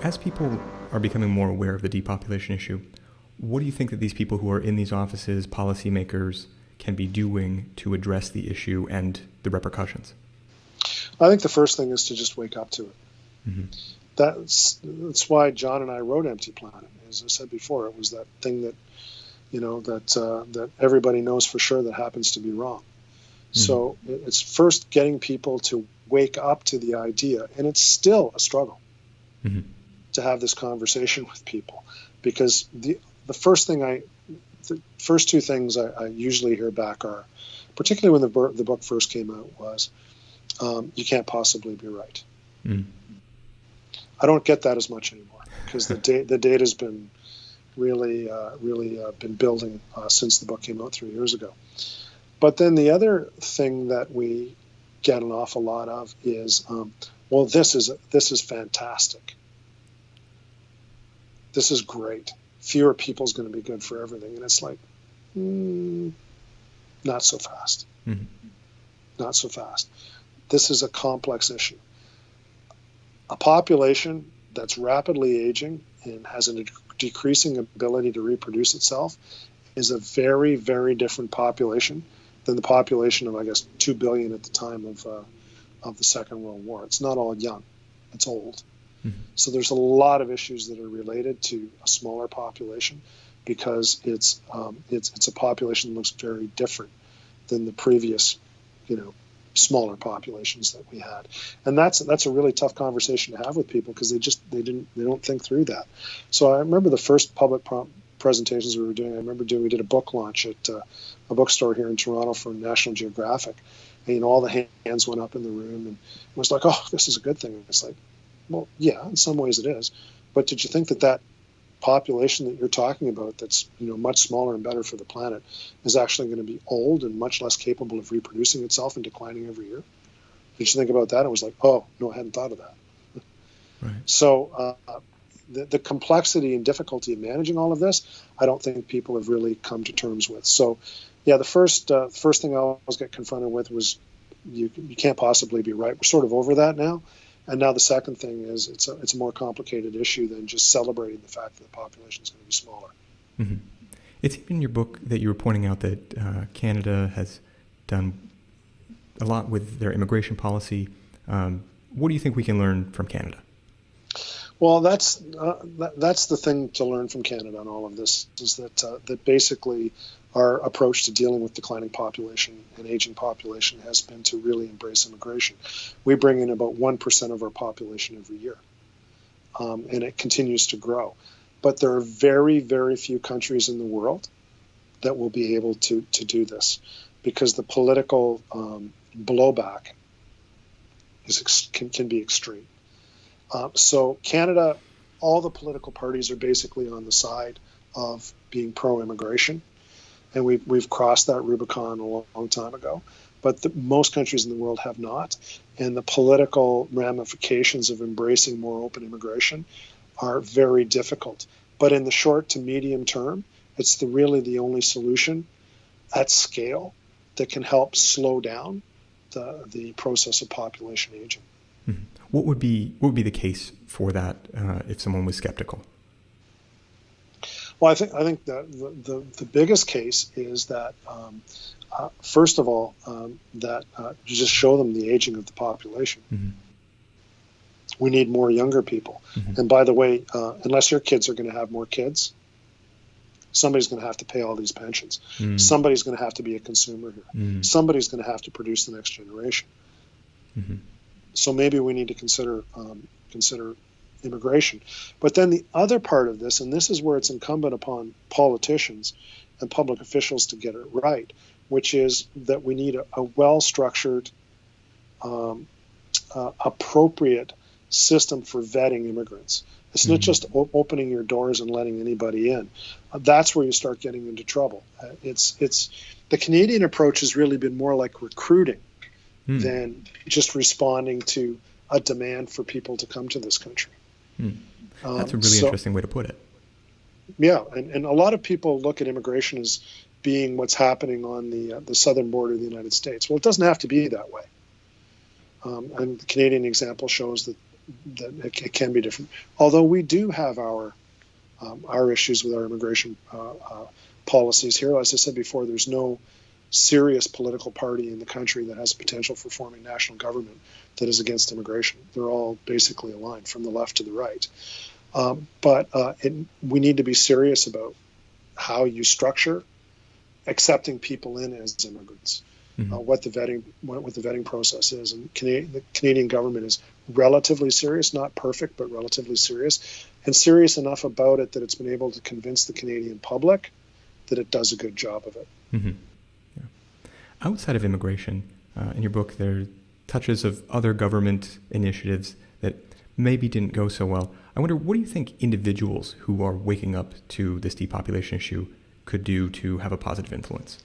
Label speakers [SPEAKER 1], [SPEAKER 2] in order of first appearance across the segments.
[SPEAKER 1] As people are becoming more aware of the depopulation issue, what do you think that these people who are in these offices, policymakers, can be doing to address the issue and the repercussions?
[SPEAKER 2] I think the first thing is to just wake up to it.
[SPEAKER 1] Mm-hmm.
[SPEAKER 2] That's why John and I wrote Empty Planet. As I said before, it was that thing that, that everybody knows for sure that happens to be wrong. Mm-hmm. So it's first getting people to wake up to the idea, and it's still a struggle mm-hmm. to have this conversation with people, because the first two things I usually hear back are, particularly when the book first came out, was you can't possibly be right. Mm. I don't get that as much anymore, because the data's been really been building since the book came out 3 years ago. But then the other thing that we get an awful lot of is, well, this is fantastic. This is great. Fewer people is going to be good for everything. And it's like, not so fast. Mm-hmm. Not so fast. This is a complex issue. A population that's rapidly aging and has a decreasing ability to reproduce itself is a very, very different population than the population of, I guess, 2 billion at the time of the Second World War. It's not all young. It's old. Mm-hmm. So there's a lot of issues that are related to a smaller population, because it's a population that looks very different than the previous, smaller populations that we had. And that's a really tough conversation to have with people, because they don't think through that. So I remember the first public presentations we were doing. We did a book launch at a bookstore here in Toronto for National Geographic, and all the hands went up in the room, and it was like, oh, this is a good thing. And it's like, well, yeah, in some ways it is, but did you think that population that you're talking about, that's much smaller and better for the planet, is actually going to be old and much less capable of reproducing itself and declining every year? Did you think about that? It was like, oh no, I hadn't thought of that. Right. So the complexity and difficulty of managing all of this, I don't think people have really come to terms with. So yeah, the first thing I always get confronted with was, you can't possibly be right. We're sort of over that now. And now the second thing is, it's a more complicated issue than just celebrating the fact that the population is going to be smaller.
[SPEAKER 1] Mm-hmm. It's in your book that you were pointing out that Canada has done a lot with their immigration policy. What do you think we can learn from Canada?
[SPEAKER 2] Well, that's the thing to learn from Canada on all of this, is that basically our approach to dealing with declining population and aging population has been to really embrace immigration. We bring in about 1% of our population every year, and it continues to grow. But there are very, very few countries in the world that will be able to do this, because the political blowback can be extreme. So Canada, all the political parties are basically on the side of being pro-immigration. And we've crossed that Rubicon a long time ago, but most countries in the world have not. And the political ramifications of embracing more open immigration are very difficult. But in the short to medium term, it's really the only solution at scale that can help slow down the process of population aging.
[SPEAKER 1] Mm-hmm. What would be the case for that if someone was skeptical?
[SPEAKER 2] Well, I think that the biggest case is that, first of all, that you just show them the aging of the population. Mm-hmm. We need more younger people. Mm-hmm. And by the way, unless your kids are going to have more kids, somebody's going to have to pay all these pensions. Mm-hmm. Somebody's going to have to be a consumer here. Mm-hmm. Somebody's going to have to produce the next generation. Mm-hmm. So maybe we need to consider immigration. But then the other part of this, and this is where it's incumbent upon politicians and public officials to get it right, which is that we need a well-structured, appropriate system for vetting immigrants. It's not just opening your doors and letting anybody in. That's where you start getting into trouble. It's the Canadian approach has really been more like recruiting than just responding to a demand for people to come to this country.
[SPEAKER 1] That's a really interesting way to put it.
[SPEAKER 2] Yeah, and a lot of people look at immigration as being what's happening on the southern border of the United States. Well, it doesn't have to be that way. And the Canadian example shows that it can be different. Although we do have our issues with our immigration policies here. As I said before, there's no serious political party in the country that has potential for forming national government that is against immigration. They're all basically aligned from the left to the right. But we need to be serious about how you structure accepting people in as immigrants, what the vetting process is. And the Canadian government is relatively serious, not perfect, but relatively serious, and serious enough about it that it's been able to convince the Canadian public that it does a good job of it.
[SPEAKER 1] Mm-hmm. Yeah. Outside of immigration, in your book, there are touches of other government initiatives that maybe didn't go so well. I wonder, what do you think individuals who are waking up to this depopulation issue could do to have a positive influence?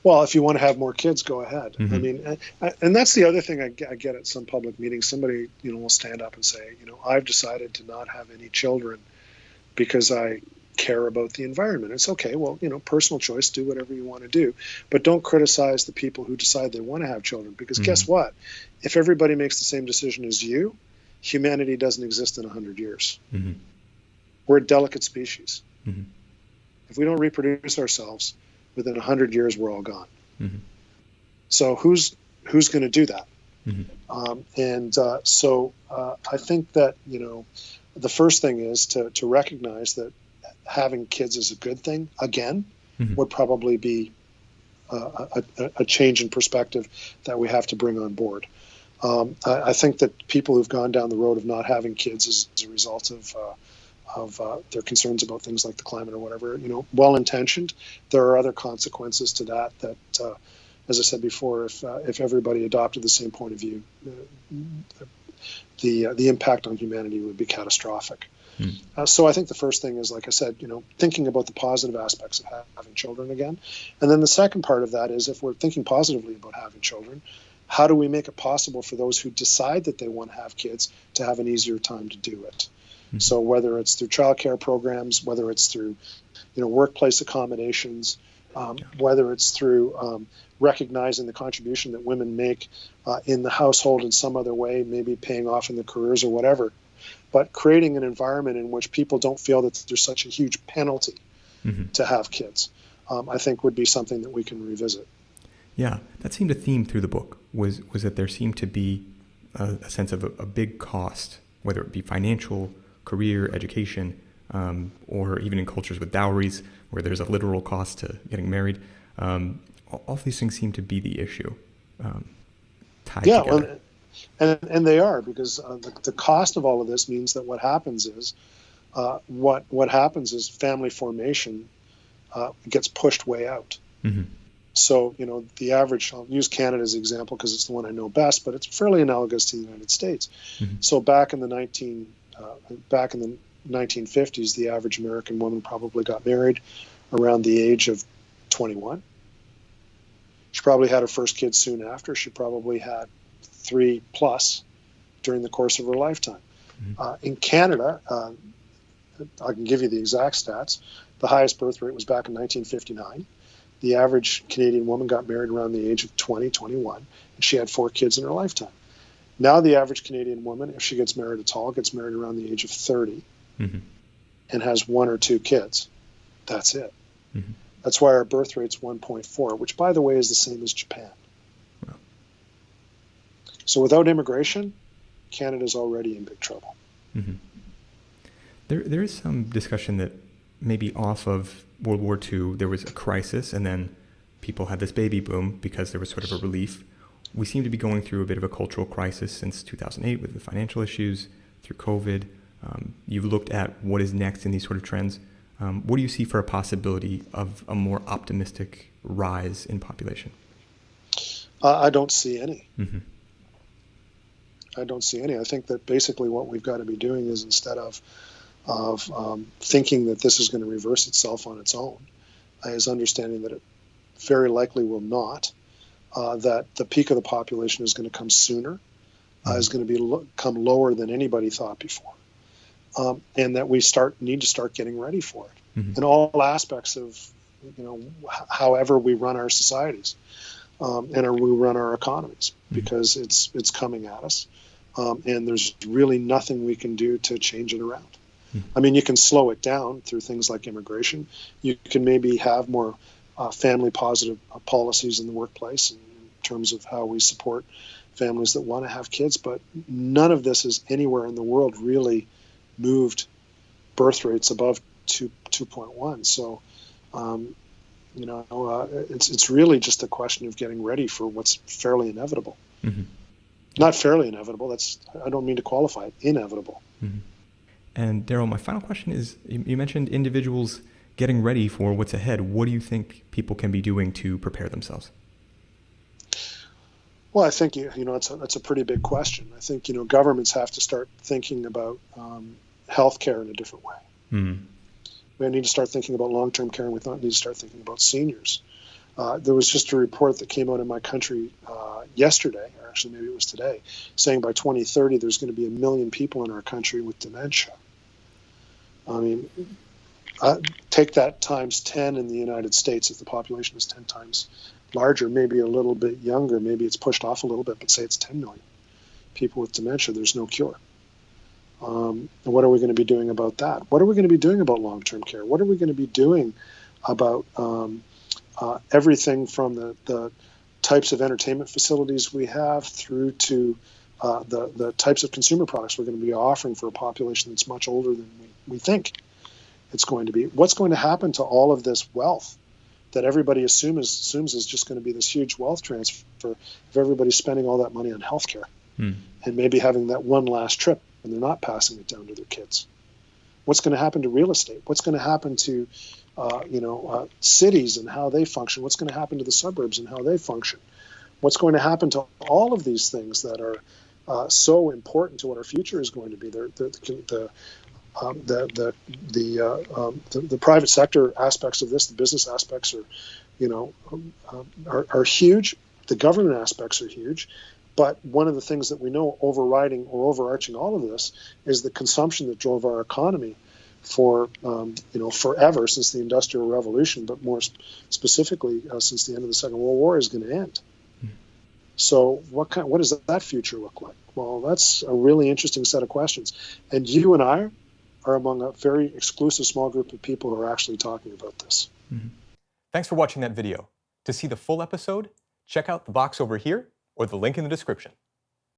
[SPEAKER 2] Well, if you want to have more kids, go ahead.
[SPEAKER 1] Mm-hmm.
[SPEAKER 2] I mean, and that's the other thing I get at some public meetings. Somebody, will stand up and say, I've decided to not have any children because I care about the environment. It's okay. Well, personal choice, do whatever you want to do, but don't criticize the people who decide they want to have children, because guess what? If everybody makes the same decision as you, humanity doesn't exist in 100 years.
[SPEAKER 1] Mm-hmm.
[SPEAKER 2] We're a delicate species.
[SPEAKER 1] Mm-hmm.
[SPEAKER 2] If we don't reproduce ourselves, within 100 years, we're all gone.
[SPEAKER 1] Mm-hmm.
[SPEAKER 2] So who's going to do that?
[SPEAKER 1] Mm-hmm.
[SPEAKER 2] So I think that, the first thing is to recognize that having kids is a good thing, again, would probably be a change in perspective that we have to bring on board. I think that people who've gone down the road of not having kids as a result of their concerns about things like the climate or whatever, well-intentioned, there are other consequences to that, as I said before, if everybody adopted the same point of view, the impact on humanity would be catastrophic. So I think the first thing is, like I said, thinking about the positive aspects of having children again. And then the second part of that is, if we're thinking positively about having children, how do we make it possible for those who decide that they want to have kids to have an easier time to do it? So whether it's through childcare programs, whether it's through, workplace accommodations, whether it's through recognizing the contribution that women make in the household in some other way, maybe paying off in their careers or whatever, but creating an environment in which people don't feel that there's such a huge penalty to have kids, I think would be something that we can revisit.
[SPEAKER 1] Yeah, that seemed a theme through the book, was that there seemed to be a sense of a big cost, whether it be financial, career, education, or even in cultures with dowries, where there's a literal cost to getting married. All these things seem to be the issue tied together.
[SPEAKER 2] Well, and they are, because the cost of all of this means that what happens is family formation gets pushed way out. Mm-hmm. So, the average, I'll use Canada as an example because it's the one I know best, but it's fairly analogous to the United States. Mm-hmm. So back in the 1950s, the average American woman probably got married around the age of 21. She probably had her first kid soon after. She probably had 3 plus during the course of her lifetime. Mm-hmm. In Canada, I can give you the exact stats. The highest birth rate was back in 1959. The average Canadian woman got married around the age of 20, 21, and she had 4 kids in her lifetime. Now the average Canadian woman, if she gets married at all, gets married around the age of 30 and has 1 or 2 kids. That's it. Mm-hmm. That's why our birth rate's 1.4, which, by the way, is the same as Japan. Wow. So without immigration, Canada's already in big trouble.
[SPEAKER 1] Mm-hmm. There is some discussion that maybe off of World War II, there was a crisis, and then people had this baby boom because there was sort of a relief. We seem to be going through a bit of a cultural crisis since 2008 with the financial issues, through COVID. You've looked at what is next in these sort of trends. What do you see for a possibility of a more optimistic rise in population?
[SPEAKER 2] I don't see any.
[SPEAKER 1] Mm-hmm.
[SPEAKER 2] I don't see any. I think that basically what we've got to be doing is, instead of thinking that this is going to reverse itself on its own, is understanding that it very likely will not, that the peak of the population is going to come sooner, is going to come lower than anybody thought before, and that we need to start getting ready for it in all aspects of, however we run our societies and we run our economies, because it's coming at us. and there's really nothing we can do to change it around. I mean, you can slow it down through things like immigration. You can maybe have more family positive policies in the workplace in terms of how we support families that want to have kids, but none of this is anywhere in the world really moved birth rates above 2.1. So, it's really just a question of getting ready for what's fairly inevitable.
[SPEAKER 1] Mm-hmm.
[SPEAKER 2] Not fairly inevitable. I don't mean to qualify it. Inevitable.
[SPEAKER 1] Mm-hmm. And Darrell, my final question is: you mentioned individuals getting ready for what's ahead. What do you think people can be doing to prepare themselves?
[SPEAKER 2] Well, I think that's a pretty big question. I think governments have to start thinking about healthcare in a different way.
[SPEAKER 1] Mm-hmm.
[SPEAKER 2] We need to start thinking about long-term care, and we need to start thinking about seniors. There was just a report that came out in my country yesterday, or actually maybe it was today, saying by 2030 there's going to be 1 million people in our country with dementia. I mean, take that times 10 in the United States. If the population is 10 times larger, maybe a little bit younger, maybe it's pushed off a little bit, but say it's 10 million people with dementia, there's no cure. And what are we going to be doing about that? What are we going to be doing about long-term care? What are we going to be doing about everything from the types of entertainment facilities we have through to the types of consumer products we're going to be offering for a population that's much older than we think it's going to be? What's going to happen to all of this wealth that everybody assumes is just going to be this huge wealth transfer if everybody's spending all that money on healthcare and maybe having that one last trip and they're not passing it down to their kids? What's going to happen to real estate? What's going to happen to cities and how they function? What's going to happen to the suburbs and how they function? What's going to happen to all of these things that are so important to what our future is going to be? The private sector aspects of this, the business aspects are huge. The government aspects are huge. But one of the things that we know overriding or overarching all of this is the consumption that drove our economy for forever since the Industrial Revolution, but more specifically since the end of the Second World War, is going to end. So what does that future look like? Well, that's a really interesting set of questions. And you and I are among a very exclusive small group of people who are actually talking about this.
[SPEAKER 1] Mm-hmm. Thanks for watching that video. To see the full episode, check out the box over here or the link in the description.